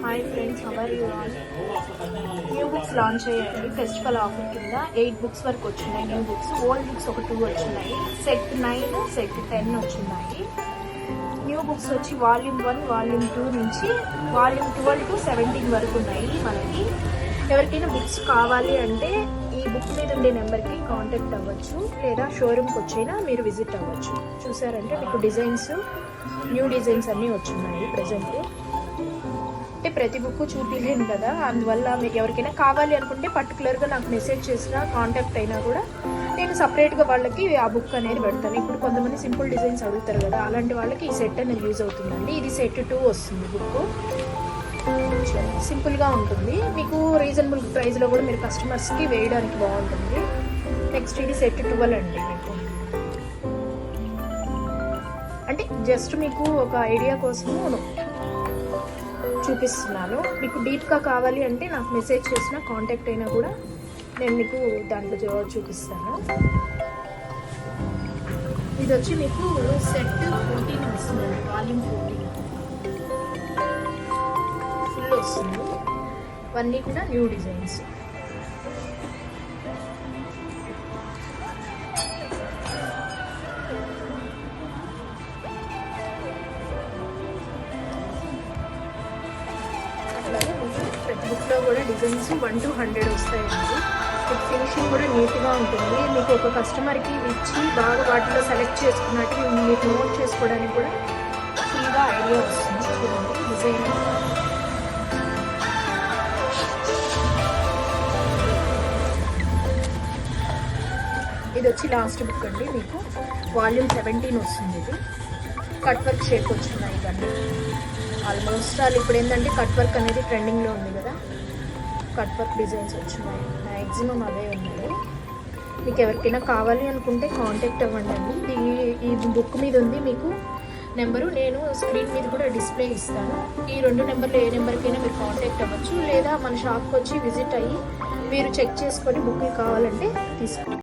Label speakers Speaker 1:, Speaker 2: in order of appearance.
Speaker 1: Hi friends, how are you all. New books launch అయ్యాయి festival offer కింద. 8 books వరకు వచ్చినాయి న్యూ బుక్స్. ఓల్డ్ బుక్స్ ఒక 2 వచ్చినాయి. సెట్ 9, సెట్ 10 వచ్చినాయి. న్యూ బుక్స్ వచ్చి వాల్యూమ్ 1, వాల్యూమ్ 2 నుంచి వాల్యూమ్ 12 to 17 వరకు ఉన్నాయి మనకి. ఎవరికైనా బుక్స్ కావాలి అంటే ఈ బుక్ మీద ఉండే నెంబర్కి కాంటాక్ట్ అవ్వచ్చు, లేదా షోరూమ్కి వచ్చైనా మీరు విజిట్ అవ్వచ్చు. చూసారంటే మీకు డిజైన్స్, న్యూ డిజైన్స్ అన్నీ వచ్చున్నాయి ప్రజెంట్. అంటే ప్రతి బుక్ చూపించలేను కదా, అందువల్ల మీకు ఎవరికైనా కావాలి అనుకుంటే పర్టికులర్గా నాకు మెసేజ్ చేసినా కాంటాక్ట్ అయినా కూడా నేను సపరేట్గా వాళ్ళకి ఆ బుక్ అనేది పెడతాను. ఇప్పుడు కొంతమంది సింపుల్ డిజైన్స్ అడుగుతారు కదా, అలాంటి వాళ్ళకి ఈ సెట్ అనేది యూజ్ అవుతుందండి. ఇది సెట్ 2 వస్తుంది బుక్. సింపుల్గా ఉంటుంది, మీకు రీజనబుల్ ప్రైస్లో కూడా మీరు కస్టమర్స్కి వేయడానికి బాగుంటుంది. నెక్స్ట్ ఇది సెట్ 12 అండి. మీకు అంటే జస్ట్ మీకు ఒక ఐడియా కోసము చూపిస్తున్నాను. మీకు డీప్గా కావాలి అంటే నాకు మెసేజ్ చేసినా కాంటాక్ట్ అయినా కూడా నేను మీకు దాంట్లో చూపిస్తాను. ఇది వచ్చి మీకు సెట్ 14 వస్తుంది, వాల్యూమ్ 14 ఫుల్ వస్తుంది. ఇవన్నీ కూడా న్యూ డిజైన్స్. ప్రతి బుక్లో కూడా డిజైన్స్ 1 to 100 వస్తాయండి. ఫినిషింగ్ కూడా నీట్గా ఉంటుంది. మీకు ఒక కస్టమర్కి ఇచ్చి బాగా వాటిలో సెలెక్ట్ చేసుకున్నట్టు మీకు నోట్ చేసుకోవడానికి కూడా ఫుల్గా ఐడియా వస్తుంది. చూడండి డిజైన్. ఇది వచ్చి లాస్ట్ బుక్ అండి. మీకు వాల్యూమ్ 17 వస్తుంది. ఇది కట్ వర్క్ షేప్ వచ్చినాయి ఇవన్నీ. ఆల్మోస్ట్ వాళ్ళు ఇప్పుడు ఏంటంటే కట్ వర్క్ అనేది ట్రెండింగ్లో ఉంది కదా, కట్ వర్క్ డిజైన్స్ వచ్చినాయి. మ్యాక్సిమం అవే ఉన్నాయి. మీకు ఎవరికైనా కావాలి అనుకుంటే కాంటాక్ట్ అవ్వండి అండి. ఈ బుక్ మీద ఉంది మీకు నెంబరు, నేను స్క్రీన్ మీద కూడా డిస్ప్లే ఇస్తాను. ఈ 2 నెంబర్లు ఏ నెంబర్కైనా మీరు కాంటాక్ట్ అవ్వచ్చు, లేదా మన షాప్కి వచ్చి విజిట్ అయ్యి మీరు చెక్ చేసుకొని బుక్ కావాలంటే తీసుకోండి.